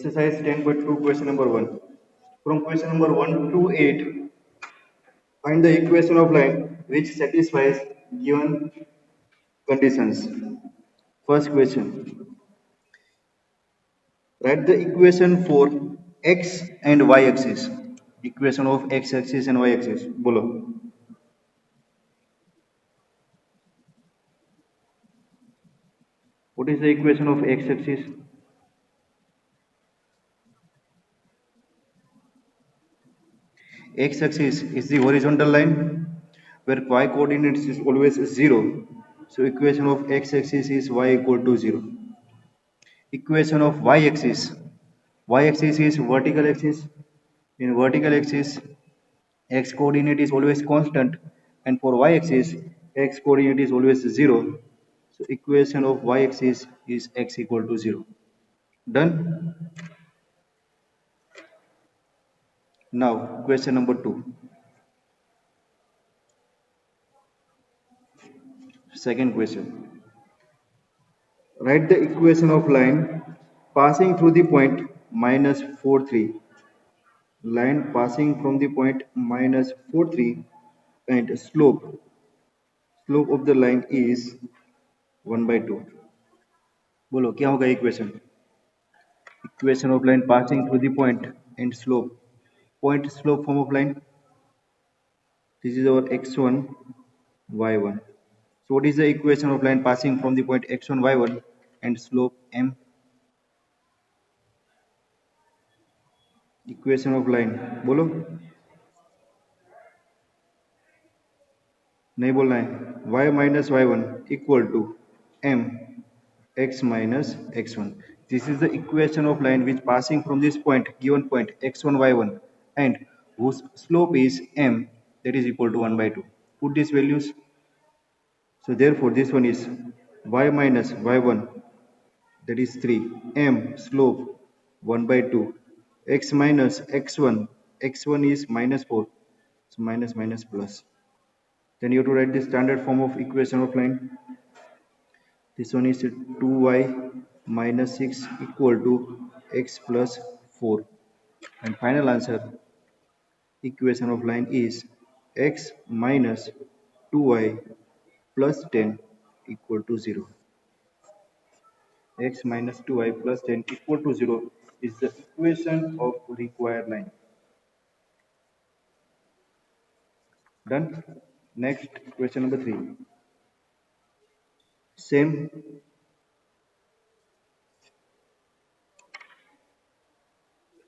Exercise 10.2, question number 1. From question number 1 to 8, find the equation of line which satisfies given conditions. First question. Write the equation for x and y axis. Equation of x axis and y axis. Bolo. What is the equation of x axis? X axis is the horizontal line where y coordinates is always 0. So equation of x axis is y equal to 0. Equation of y axis. Y axis is vertical axis. In vertical axis, x coordinate is always constant, and for y axis, x coordinate is always 0. So equation of y axis is x equal to 0. Done? Now question number 2. Second question. Write the equation of line passing through the point minus 4, 3. Line passing from the point minus 4, 3 and slope of the line is 1 by 2. बोलो क्या होगा equation? Equation of line passing through the point and slope. Point slope form of line. This is our x1, y1. So what is the equation of line passing from the point x1, y1 and slope m? Equation of line. बोलो नहीं बोलना है. Y minus y1 equal to m x minus x1. This is the equation of line which passing from this point, given point x1, y1 and whose slope is m, that is equal to 1 by 2. Put these values. So therefore this one is y minus y1, that is 3, m slope 1 by 2, x minus x1, x1 is minus 4, so minus minus plus. Then you have to write the standard form of equation of line. This one is 2y minus 6 equal to x plus 4. And final answer, equation of line is x minus 2y plus 10 equal to 0. X minus 2y plus 10 equal to 0 is the equation of required line. Done? Next, question number 3. Same.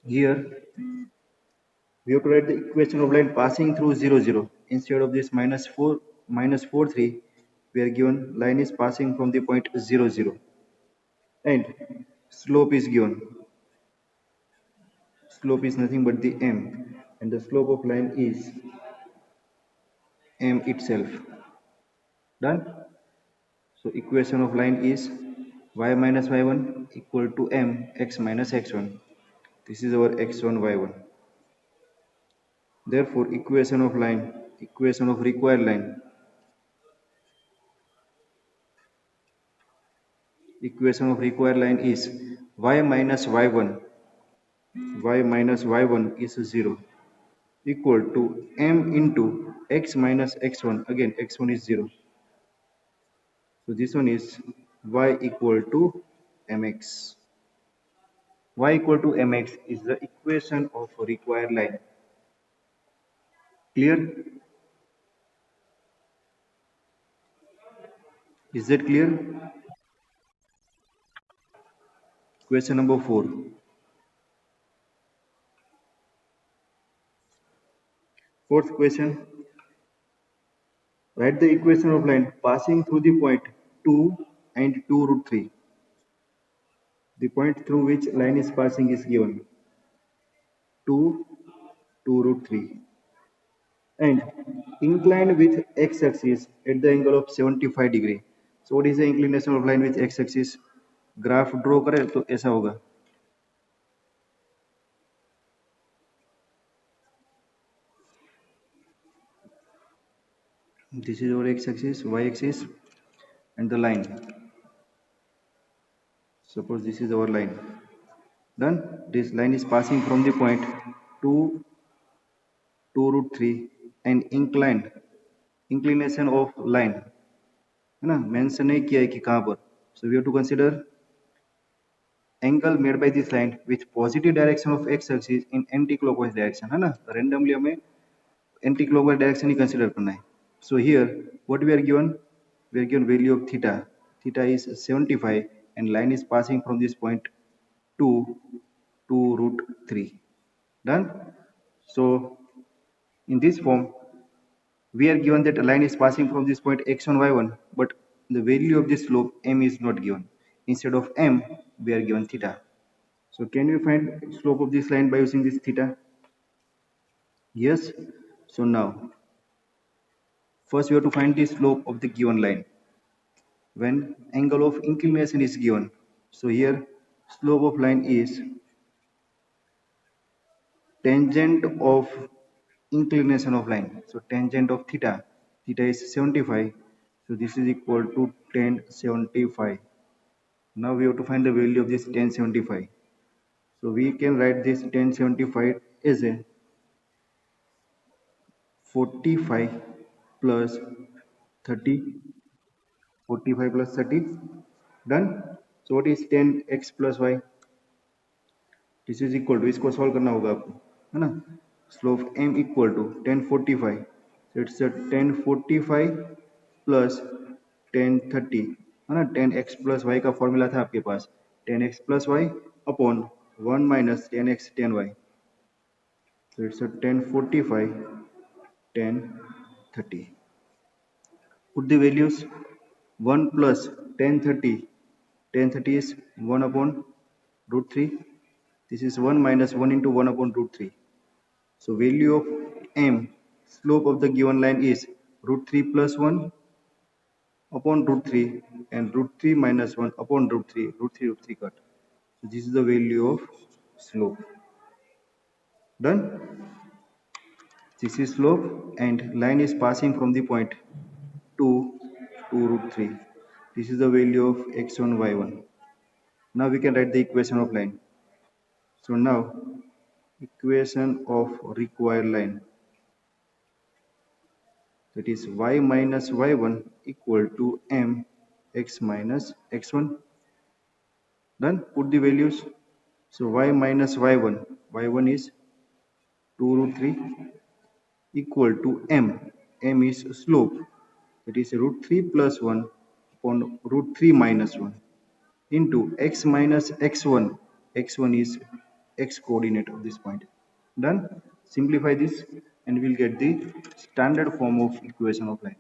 Here, we have to write the equation of line passing through 0, 0. Instead of this minus 4, 3, we are given line is passing from the point 0, 0. And slope is given. Slope is nothing but the m. And the slope of line is m itself. Done? So equation of line is y minus y1 equal to m x minus x1. This is our x1, y1. Therefore, equation of required line. Equation of required line is y minus y1. Y minus y1 is 0 equal to m into x minus x1. Again, x1 is 0. So this one is y equal to mx. Y equal to mx is the equation of required line. Clear? Is that clear? Question number 4. Fourth question. Write the equation of line passing through the point 2 and 2 root 3. The point through which line is passing is given 2, 2 root 3. And inclined with x-axis at the angle of 75 degree. So what is the inclination of line with x-axis? Graph draw करें तो ऐसा होगा. This is our x-axis, y-axis, and the line. Suppose this is our line. Done. This line is passing from the point 2 2 root 3 and inclined inclination of line है ना mention नहीं किया है कि कहाँ पर. So we have to consider angle made by this line with positive direction of x axis in anti-clockwise direction है ना. Randomly हमें anti-clockwise direction ही consider करना है. So here what we are given value of theta. Theta is 75 and line is passing from this point 2 to root 3. Done. So in this form we are given that a line is passing from this point x1 y1, but the value of the slope m is not given. Instead of m we are given theta. So can we find slope of this line by using this theta? Yes. So now first we have to find the slope of the given line when angle of inclination is given. So here slope of line is tangent of inclination of line. So tangent of theta, theta is 75. So this is equal to tan 75. Now we have to find the value of this tan 75. So we can write this tan 75 as a 45 plus 30. 45 plus 30. Done. So what is tan x plus y? This is equal to, इसको solve करना होगा आपको है ना. Slope m equal to tan 45. So it's a tan 45 plus tan 30 है ना. tan x plus y का formula था आपके पास tan x plus y upon 1 minus tan x tan y. So it's a tan 45 tan 30. Put the values. 1 plus tan 30. Tan 30 is 1 upon root 3. This is 1 minus 1 into 1 upon root 3. So value of m, slope of the given line is root 3 plus 1 upon root 3 and root 3 minus 1 upon root 3. Root 3 cut. So this is the value of slope. Done. This is slope and line is passing from the point 2 to root 3. This is the value of x1 y1. Now we can write the equation of line. So now equation of required line, that is y minus y1 equal to m x minus x1. Done. Put the values. So y minus y1 is 2 root 3 equal to m is slope, that is root 3 plus 1 upon root 3 minus 1 into x minus x1. x1 is x coordinate of this point. Done. Simplify this and we'll get the standard form of equation of line.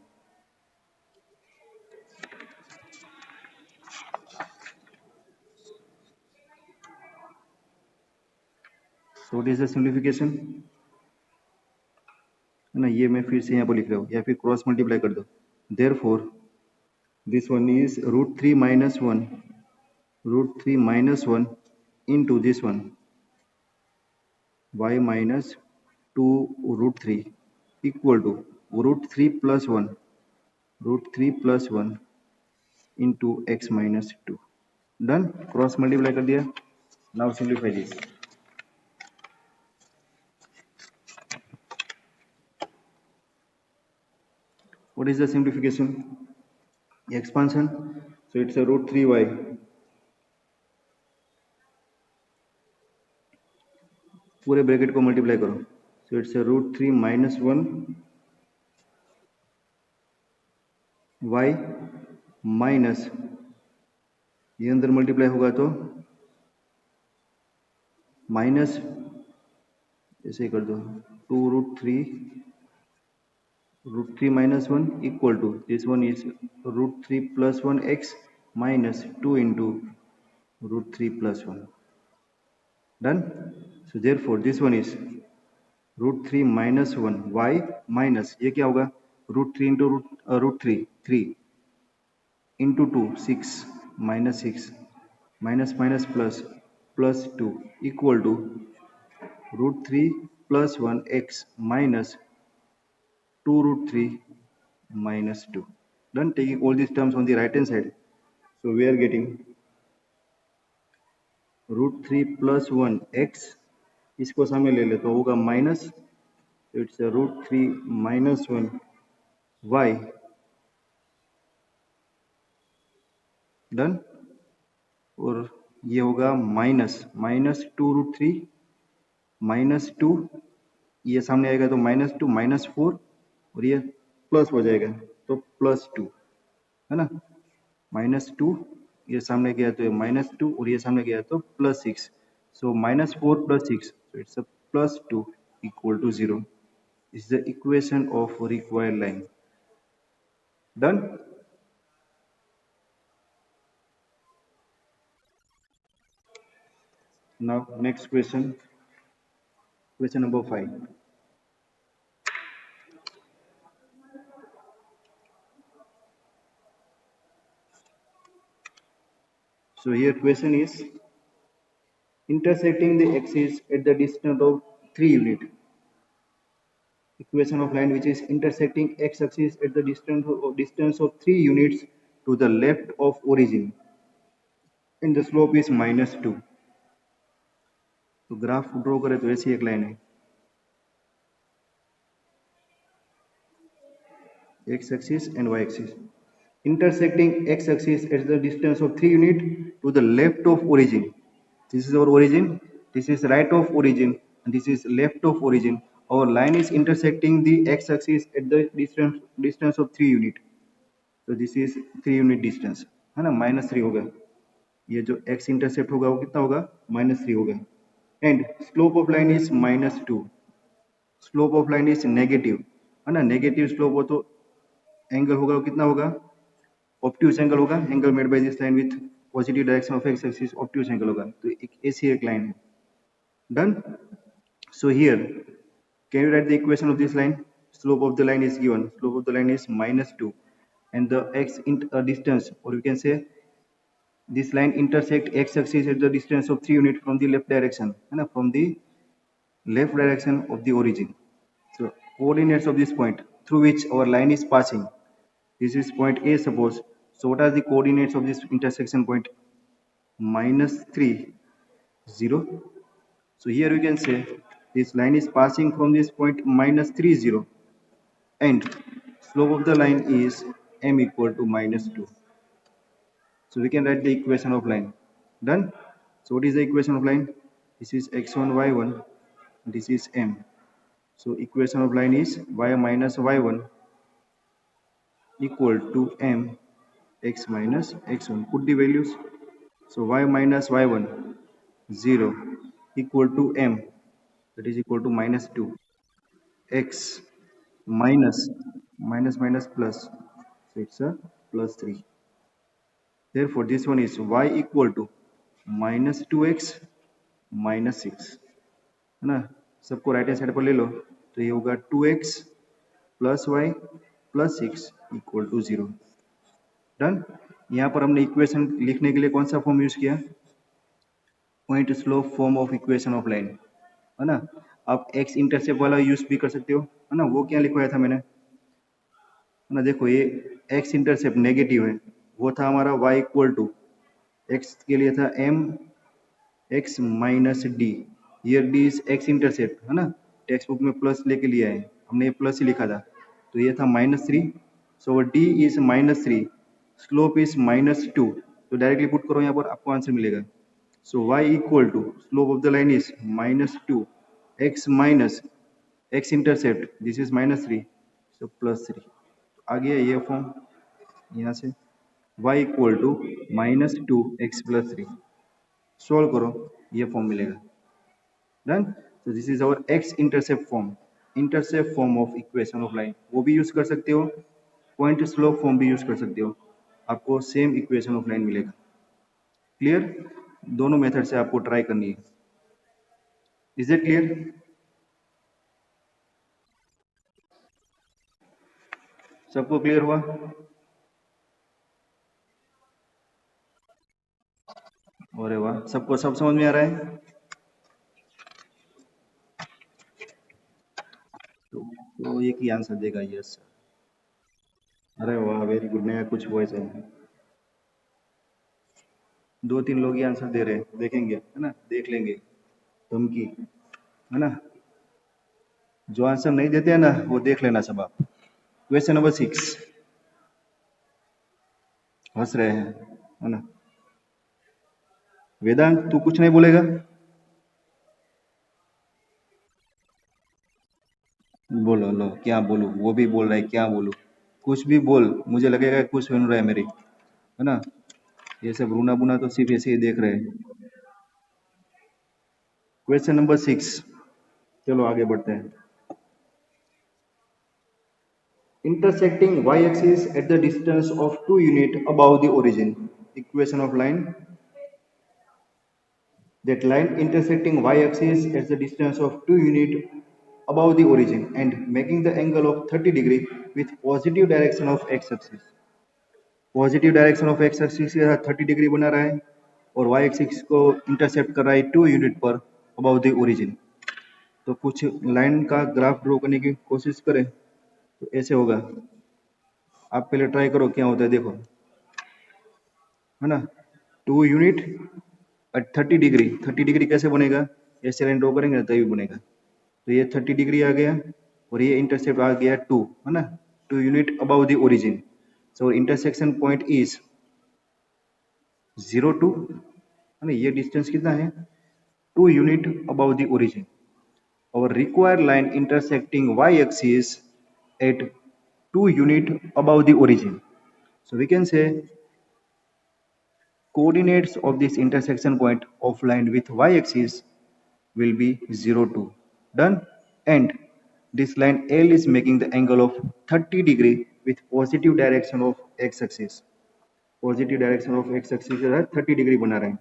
So what is the simplification? ना ये मैं फिर से यहाँ पर लिख रहा हूँ या फिर क्रॉस मल्टीप्लाई कर दो. Therefore this one is root 3 minus 1 into this one y minus 2 root 3 equal to root 3 plus 1 into x minus 2. Done. Cross multiply कर दिया. Now simplify this. What is the simplification? Expansion. So it's a root 3y पूरे bracket को multiply करो. So it's a root 3 minus 1 y minus ये अंदर multiply होगा तो minus ऐसे कर दो 2 root 3 minus 1 equal to this one is root 3 plus 1 x minus 2 into root 3 plus 1. Done. So therefore this one is root 3 minus 1 y minus ये क्या होगा root 3 into root 3 into 2 6 minus 6 minus minus plus 2 equal to root 3 plus 1 x minus 2 root 3 minus 2. Done. Taking all these terms on the right hand side. So we are getting √3 plus 1 x, इसको सामने ले ले तो होगा minus, it's √3 minus 1 y, done. और ये होगा -2 √3 -2, ये सामने आएगा तो -2 -4, और ये प्लस हो जाएगा तो +2, है ना। -2, ये सामने गया तो -2, और ये सामने गया तो +6, सो -4 + 6, so it's a +2 equal to 0 is the equation of required line. Done. Now next question, question number 5. So here question is intersecting the axis at the distance of 3 unit. Equation of line which is intersecting x-axis at the distance of 3 units to the left of origin, and the slope is -2. तो graph draw करें तो ऐसी एक line है, x-axis and y-axis, intersecting x-axis at the distance of 3 unit to the left of origin. This is our origin, this is right of origin, and this is left of origin. Our line is intersecting the x-axis at the distance of 3 unit. So this is 3 unit distance, है ना, -3 होगा। ये जो x intercept होगा वो कितना होगा, -3 होगा। And slope of line is -2, slope of line is negative, है ना। नेगेटिव स्लोप हो तो एंगल होगा वो कितना होगा, ऑब्ट्यूज एंगल होगा। Angle made by this line with positive direction of x axis obtuse angle होगा। तो एक ऐसी एक लाइन है। Done. So here can you write the equation of this line? Slope of the line is given, slope of the line is -2, and the x distance, or you can say this line intersect x-axis at the distance of 3 unit from the left direction, and from the left direction of the origin. So coordinates of this point through which our line is passing, this is point A suppose. So what are the coordinates of this intersection point? -3, 0. So here we can say this line is passing from this point -3, 0, and slope of the line is m equal to -2. So we can write the equation of line. Done. So what is the equation of line? This is x1 y1, this is m. So equation of line is y minus y1 equal to m x minus x1. Put the values. So y minus y1 0 equal to m, that is equal to -2, x minus minus plus, so it's a +3. Therefore this one is y equal to -2x -6, है ना। सबको right hand side पर ले लो तो ये होगा 2x plus y plus 6 equal to 0। Done. यहाँ पर हमने इक्वेशन लिखने के लिए कौन सा फॉर्म यूज किया, point slope form of equation of line, है ना। आप एक्स इंटरसेप्ट वाला यूज भी कर सकते हो, है ना। वो क्या लिखवाया था मैंने, है ना। देखो ये एक्स इंटरसेप्ट नेगेटिव है, वो था हमारा y इक्वल टू, एक्स के लिए था m x minus D, here D is x intercept, है ना। टेक्स्ट बुक में प्लस लेके लिया है, हमने ये प्लस ही लिखा था, तो ये था -3, सो डी इज -3, स्लोप इज -2, तो डायरेक्टली पुट करो यहाँ पर, आपको आंसर मिलेगा। So y equal to slope of the line is -2 x minus x intercept, this is -3, so +3। आ गया ये फॉर्म यहाँ से, y equal to -2 x plus 3, solve करो ये फॉर्म मिलेगा। Done. so this is our x intercept form of equation of line, वो भी यूज कर सकते हो, पॉइंट स्लोप फॉर्म भी यूज कर सकते हो, आपको सेम इक्वेशन ऑफ लाइन मिलेगा। क्लियर, दोनों मेथड से आपको ट्राई करनी है। Is it clear? सबको क्लियर हुआ? अरे वाह, सबको सब समझ में आ रहा है? तो एक ही आंसर देगा यस। अरे वाह, वेरी गुड, नया कुछ वॉइस है। दो तीन लोग ही आंसर दे रहे हैं, देखेंगे है ना, देख लेंगे धमकी, है ना। जो आंसर नहीं देते हैं ना वो देख लेना सब आप। क्वेश्चन नंबर 6, हंस रहे हैं, है ना। वेदांत तू कुछ नहीं बोलेगा? बोलो लो, क्या बोलूं, वो भी बोल रहा है क्या बोलूं, कुछ भी बोल, मुझे लगेगा कुछ सुन रहा है मेरी, है ना। ये सब रूना बुना तो सिर्फ ऐसे ही देख रहे हैं। क्वेश्चन नंबर 6, चलो आगे बढ़ते हैं। Intersecting y-axis at the distance of 2 unit above the origin. Equation of line. That line intersecting y-axis at the distance of 2 unit above the origin and making the angle of 30 degree with positive direction of x-axis. Positive direction of x axis के साथ 30 degree बना रहा है और Y axis को intercept कर रहा है 2 यूनिट पर अबाउ द ओरिजिन। तो कुछ लाइन का ग्राफ ड्रॉ करने की कोशिश करें तो ऐसे होगा। आप पहले ट्राई करो क्या होता है, देखो, है ना। 2 यूनिट एट 30 डिग्री, 30 डिग्री कैसे बनेगा, ऐसे लाइन ड्रॉ करेंगे तभी बनेगा। तो ये 30 डिग्री आ गया और ये इंटरसेप्ट आ गया 2, है ना, 2 unit about the origin. So intersection point is 0 2, है ना, ये डिस्टेंस कितना है, 2 unit about the origin. our required line intersecting y-axis at 2 unit above the origin. So we can say coordinates of this intersection point of line with y-axis will be 0 2. Done. And this line L is making the angle of 30 degree with positive direction of x-axis. Positive direction of x axis के साथ 30 degree बना रहे हैं।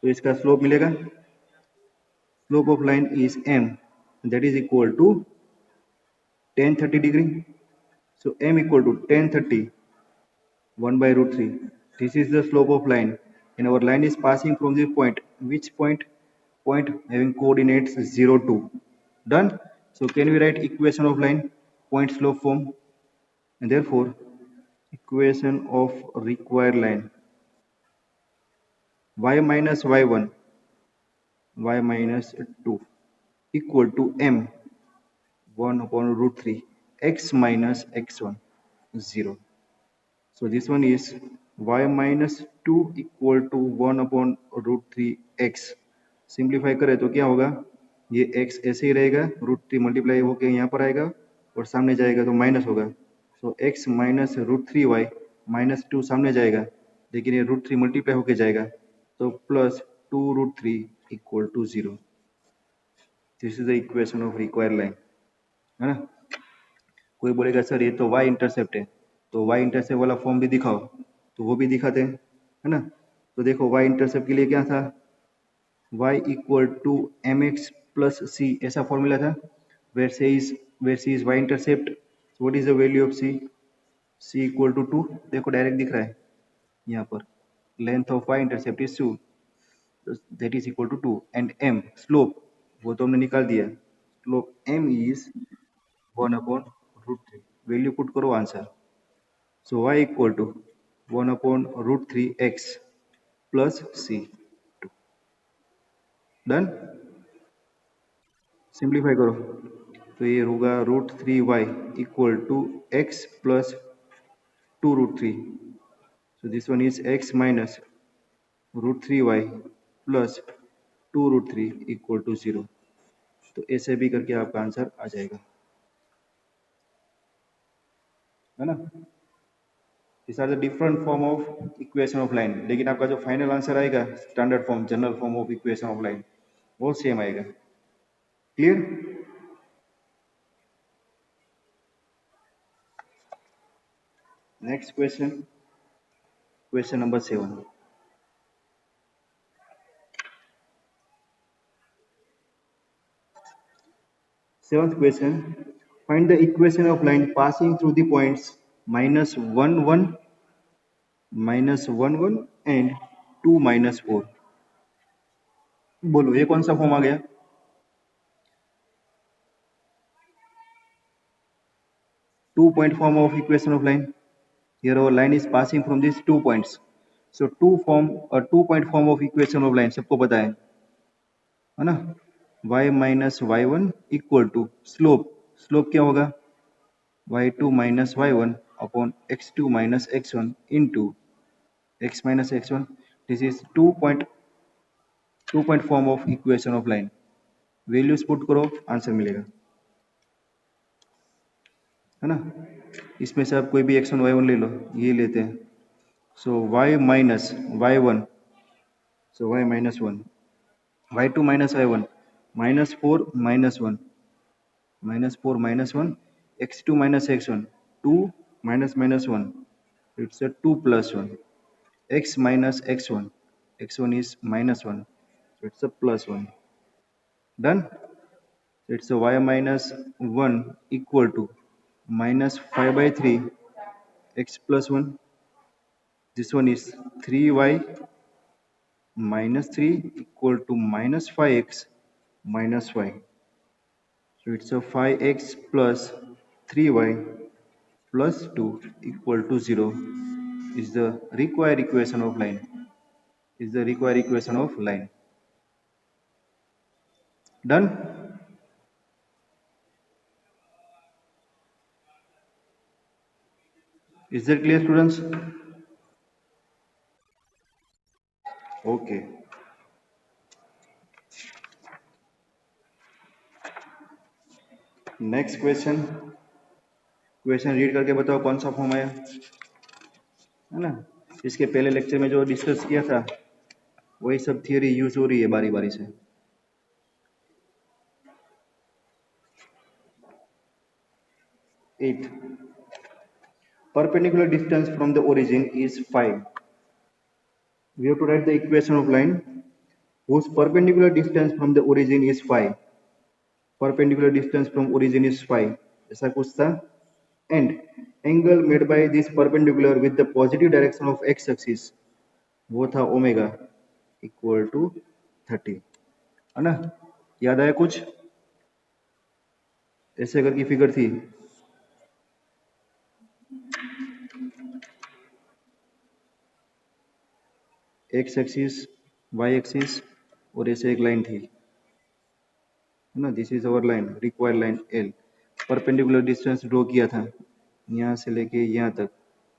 तो इसका slope मिलेगा, slope of line is m, that is equal to tan 30 degree. So m equal to tan 30 1 by root 3. This is the slope of line and our line is passing from the point. Which point? Point having coordinates 0 2. Done. So can we write equation of line point slope form, and therefore equation of required line y minus y1 y minus 2 equal to m 1 upon root 3 x minus x1 0. So this one is y minus 2 equal to 1 upon root 3 x. Simplify करें तो क्या होगा, ये x ऐसे ही रहेगा, root 3 multiply होकर यहाँ पर आएगा और सामने जाएगा तो माइनस होगा। So x minus root 3y minus 2 सामने जाएगा लेकिन ये रूट 3 मल्टीप्लाई होकर जाएगा तो plus 2 root 3 equal to 0। This is the equation of required line, है ना। कोई बोलेगा सर ये तो y इंटरसेप्ट है, तो y इंटरसेप्ट वाला फॉर्म भी दिखाओ, तो वो भी दिखाते हैं, है ना। तो देखो y इंटरसेप्ट के लिए क्या था, y equal to m x plus c, ऐसा फॉर्मूला था। Where c is y intercept, what is the value of c equal to 2, देखो डायरेक्ट दिख रहा है यहाँ पर, length of y intercept is 2, that is equal to 2 and m slope वो तो हमने निकाल दिया, slope m is 1 upon root 3, value put करो answer. So y equal to 1 upon root 3x plus c. Done. Simplify करो तो ये होगा root 3y equal to x plus 2 root 3। So this one is x minus root 3y plus 2 root 3 equal to 0। तो ऐसे भी करके आपका answer आ जाएगा, है ना। These are the different form of equation of line, लेकिन आपका जो फाइनल आंसर आएगा standard form, general form of equation of line वो सेम आएगा। Clear. Next question, question number 7। Seventh question, find the equation of line passing through the points minus 1 1 minus 1 1 and 2 minus 4। बोलो ये कौन सा form आ गया, 2 point form of equation of line। Here our line is passing from these 2 points, so two point form of equation of line सबको पता है ना? y minus y one equal to slope, slope क्या होगा? y2 minus y one upon x2 minus x1 into x minus x1. This is two point form of equation of line. Values put करो, answer मिलेगा, है ना? इसमें से आप कोई भी x1 y1 ले लो, ये लेते हैं. So y minus y one, so y minus one, y2 minus y one, minus four minus one, minus four minus one, x2 minus x1, 2 minus minus one, it's a 2 plus 1, x minus x1, x1 is minus 1, so it's a plus 1. Done. So it's a y minus 1 equal to minus 5 by 3 x plus 1. This one is 3y minus 3 equal to minus 5x minus y. So it's a 5x plus 3y plus 2 equal to 0 is the required equation of line. Is the required equation of line. Done. Is that clear, students? Okay. Next question, question read करके बताओ कौन सा form आया, है ना? इसके पहले lecture में जो डिस्कस किया था वही सब थियरी यूज हो रही है बारी बारी से. 8. Perpendicular distance from the origin is 5. We have to write the equation of line whose perpendicular distance from the origin is 5. Perpendicular distance from origin is 5. ऐसा कुछ था. And angle made by this perpendicular with the positive direction of x axis वो था omega equal to 30, है ना? याद आया कुछ? ऐसे करके फिगर थी. एक्स एक्सिस, वाई एक्सिस और ऐसे एक लाइन थी, है ना? This is our line, required line L. Perpendicular distance draw किया था यहाँ से लेके यहाँ तक,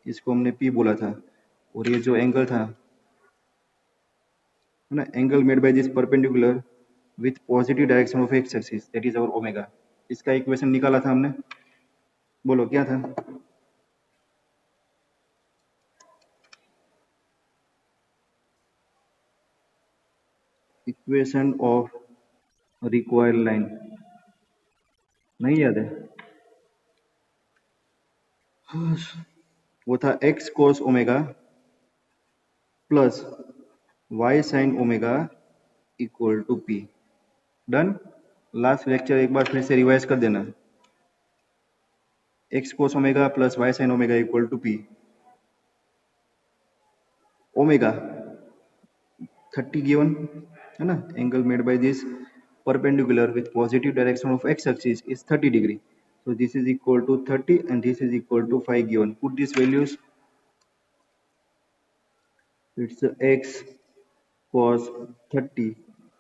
इसको हमने पी बोला था. और ये जो एंगल था, है ना, angle made by this perpendicular with positive direction of x axis, that is our omega. इसका इक्वेशन निकाला था हमने, बोलो क्या था? इक्वेशन ऑफ रिक्वायर्ड लाइन नहीं याद है? वो था x cos omega plus y sin omega equal to p. Done. Last lecture एक बार फिर से रिवाइज कर देना. x cos omega plus y sin omega equal to p. Omega 30 गिवन, है ना? Angle made by this perpendicular with positive direction of x axis is 30 degree. So this is equal to 30 and this is equal to 5 given. Put these values. It's x cos 30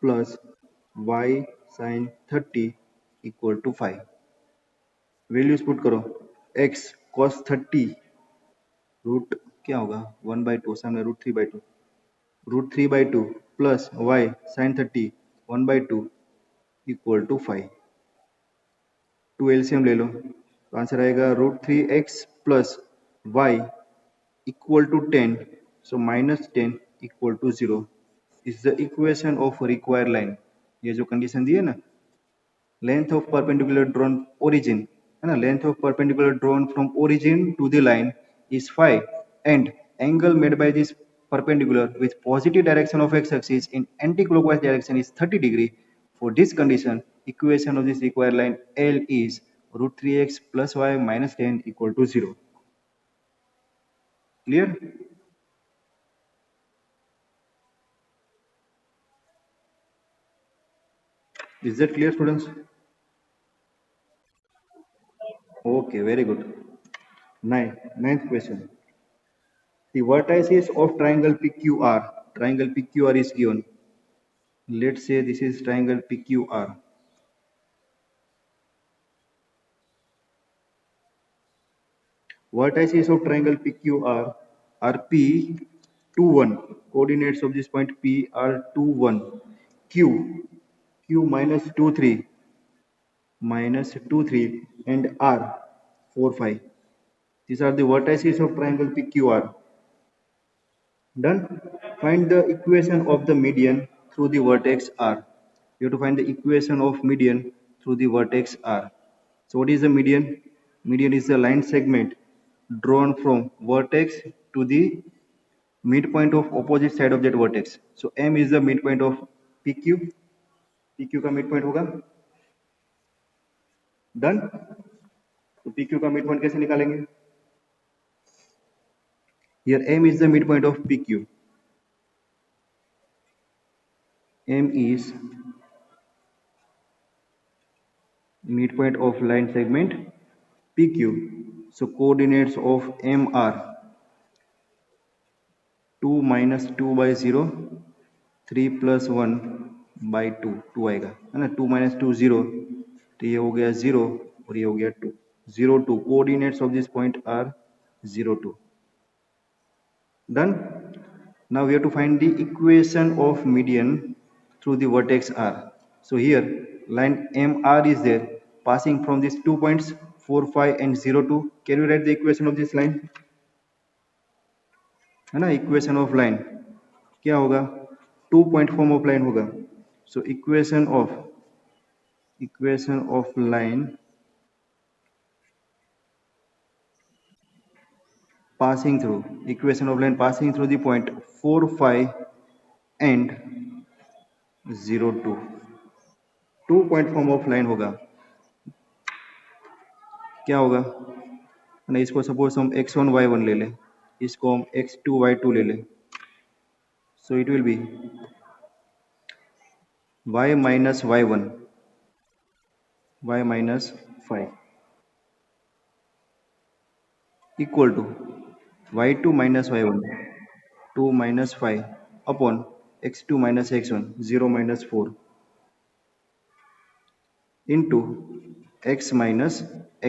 plus y sin 30 equal to 5. Values put करो. x cos 30 root क्या होगा? 1/2, सामने root 3/2, root 3/2 plus y sin 30 1/2 equal to 5. 2 LCM ले लो तो answer आएगा root 3x plus y equal to 10, so minus 10 equal to 0 is the equation of required line. ये जो कंडीशन दी है ना, length of perpendicular drawn origin, है ना, length of perpendicular drawn from origin to the line is 5 and angle made by this perpendicular with positive direction of x axis in anti-clockwise direction is 30 degree. For this condition, equation of this required line L is root 3x plus y minus 10 equal to 0. Clear? Is that clear, students? Okay, very good. Ninth question. The vertices of triangle PQR. Triangle PQR is given. Let's say this is triangle PQR. Vertices of triangle PQR are P 2 1. Coordinates of this point P are 2 1. Q minus 2 3 and R 4 5. These are the vertices of triangle PQR. Done. Find the equation of the median through the vertex R. You have to find the equation of median through the vertex R. So what is the median? Median is the line segment drawn from vertex to the midpoint of opposite side of that vertex. So M is the midpoint of PQ. PQ का midpoint होगा. Done. तो PQ का midpoint कैसे निकालेंगे? Here M is the midpoint of PQ. M is midpoint of line segment PQ. So coordinates of M are 2 minus 2 by 0, 3 plus 1 by 2, 2 आएगा है ना. 2 minus 2 0, तो ये हो गया 0 और ये हो गया 2. 0 2 coordinates of this point are 0 2. Done. Now we have to find the equation of median through the vertex R. So here line MR is there passing from these 2 points 4 5 and 0 2. Can you write the equation of this line? है ना. Equation of line क्या होगा? 2 point form of line होगा. So equation of line passing through the point 4 5 and 0 2. 2 point form of line होगा. क्या होगा ना. इसको सपोज हम x1 y1 ले लें, इसको हम x2 y2 ले लें. So it will be y minus y1 y minus 5 equal to y2 minus y1 2 minus 5 upon x2 minus x1 0 minus 4 into x minus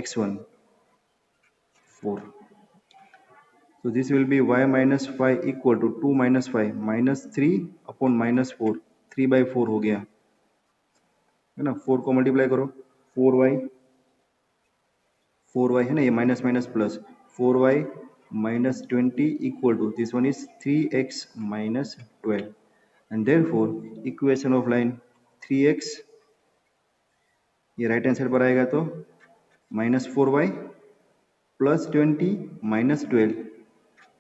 x1 4. So this will be y minus 5 equal to 2 minus 5 minus 3 upon minus 4. 3 by 4 हो गया है ना. 4 को multiply करो 4y है ना. ये minus minus plus 4y minus 20 equal to this one is 3x minus 12 and therefore equation of line 3x ये राइट हैंड साइड पर आएगा तो minus 4y plus 20 minus 12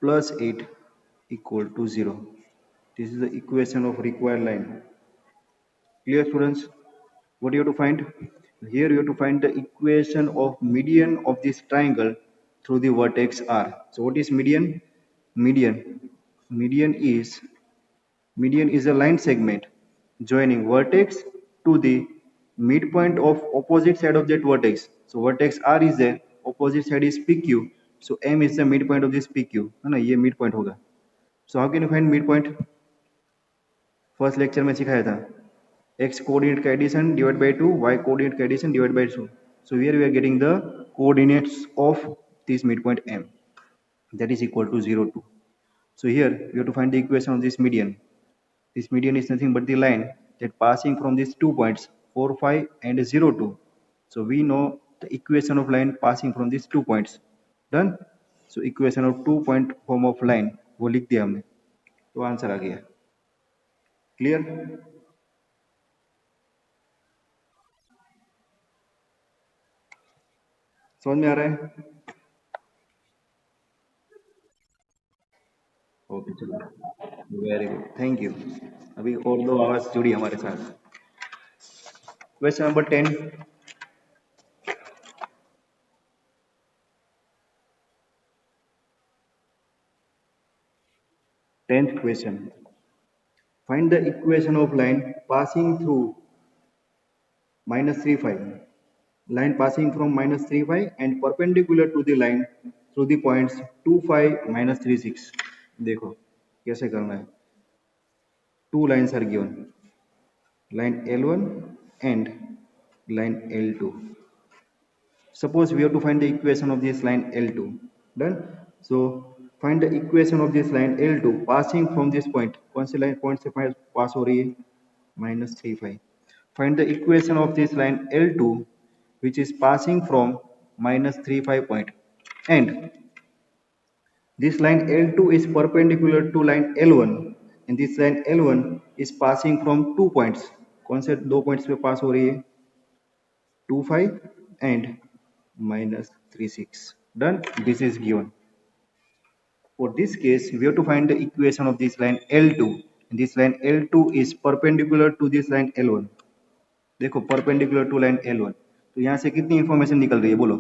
plus 8 equal to 0. This is the equation of required line. Clear students? What you have to find? Here you have to find the equation of median of this triangle through the vertex R. So what is median? Median is a line segment joining vertex to the midpoint of opposite side of that vertex. So vertex R is there, opposite side is PQ. So M is the midpoint of this PQ. है ना, ये midpoint होगा. So how can you find midpoint? First lecture में सिखाया था x coordinate का addition divide by 2, y coordinate का addition divide by 2. So here we are getting the coordinates of this midpoint M, that is equal to 0 2. So here we have to find the equation of this median. This median is nothing but the line that passing from these 2 points 4 5 and 0 2. So we know the equation of line passing from these 2 points. Done. So equation of 2 point form of line वो लिख दिया हमने, तो answer आ गया. Clear? समझ में आ रहा है? ओके चलो, वेरी गुड, थैंक यू. अभी और 2 आवाज जुड़ी हमारे साथ. Question number 10. Tenth question. Find the equation of line passing through minus 3 5. line passing from minus 3 5 and perpendicular to the line through the points 2 5 minus 3 6. देखो कैसे करना है. Two lines are given, line L1 and line L2. Suppose we have to find the equation of this line L2. Done. So find the equation of this line L2 passing from this point. कौन से line point से pass हो रही है? minus 3 5. Find the equation of this line L2 which is passing from minus 3 5 point. And this line L2 is perpendicular to line L1 and this line L1 is passing from 2 points. कौन से दो points पे pass हो रही है? 2 5 and minus 3 6. Done. This is given. For this case, we have to find the equation of this line L2. And this line L2 is perpendicular to this line L1. देखो perpendicular to line L1. तो यहाँ से कितनी information निकल रही है बोलो.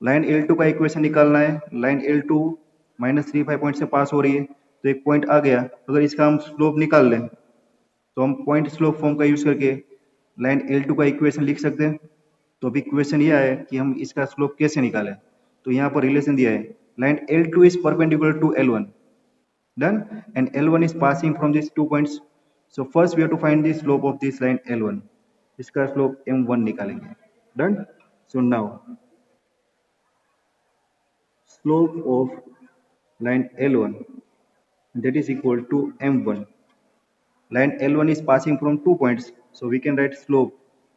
Line L2 का इक्वेशन निकालना है. लाइन L2 माइनस 3 5 पॉइंट से पास हो रही है तो एक पॉइंट आ गया. अगर इसका हम स्लोप निकाल लें तो हम पॉइंट स्लोप फॉर्म का यूज करके लाइन L2 का इक्वेशन लिख सकते हैं. तो अभी इक्वेशन यह है कि हम इसका स्लोप कैसे निकालें. तो यहाँ पर रिलेशन दिया है, line L2 is perpendicular to L1. Done. And L1 is passing from this 2 points. So first we have to find the slope of this line L1. इसका स्लोप M1 निकालेंगे. Done. So now slope of line L1 that is equal to M1. Line L1 is passing from 2 points, so we can write slope.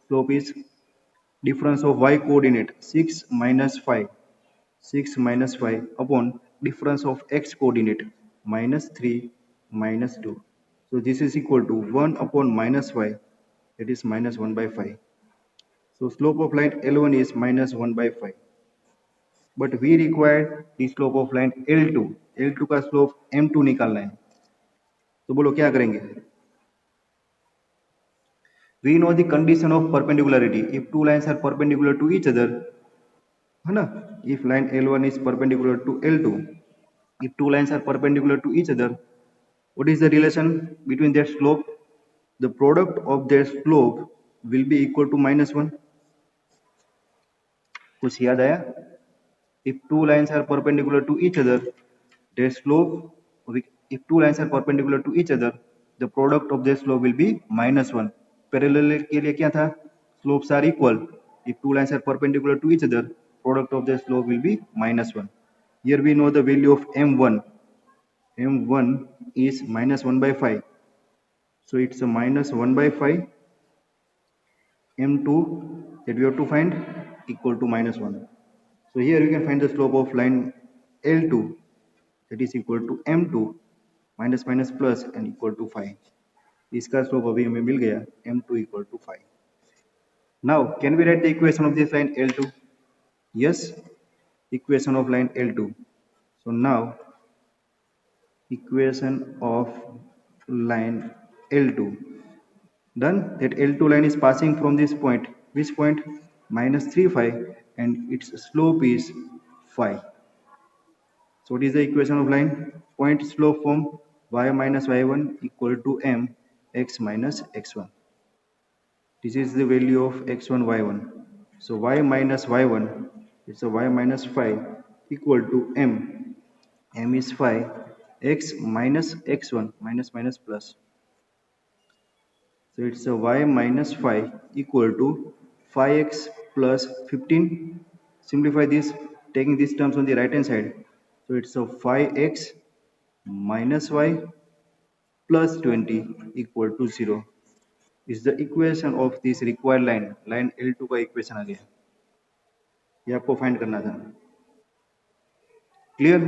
Slope is difference of y coordinate 6 minus 5. 6 minus 5 upon difference of x coordinate minus 3 minus 2. So this is equal to 1 upon minus 5, that is minus 1 by 5. So slope of line L1 is minus 1 by 5. But we require the slope of line L2. L2 का slope M2 निकालना है. तो बोलो क्या करेंगे. We know the condition of perpendicularity. If two lines are perpendicular to each other, है ना. If line L1 is perpendicular to L2, if two lines are perpendicular to each other, what is the relation between their slope? The product of their slope will be equal to minus 1. कुछ याद आया? If two lines are perpendicular to each other, their slope, if two lines are perpendicular to each other, the product of their slope will be minus 1. Parallel के लिए क्या था? Slopes are equal. If two lines are perpendicular to each other, product of their slope will be minus 1. Here we know the value of M1. M1 is minus 1 by 5. So it's a minus 1 by 5. M2 that we have to find equal to minus 1. So here we can find the slope of line L2 that is equal to M2 minus minus plus and equal to 5. इसका slope अभी हमें मिल गया M2 equal to 5. Now can we write the equation of this line L2? Yes, equation of line L2. So now equation of line L2. Done. That L2 line is passing from this point. Which point? Minus 3 5 and its slope is 5. So what is the equation of line? Point slope form y minus y1 equal to m x minus x1. This is the value of x1 y1. So y minus y1 is a y minus 5 equal to m. M is 5. X minus x1 minus minus plus. So it's a y minus 5 equal to 5x plus 15. Simplify this, taking these terms on the right hand side. So it's a 5x minus y plus 20 equal to 0. Is the equation of this required line. Line L2 का equation आ गया. ये आपको find करना था. Clear?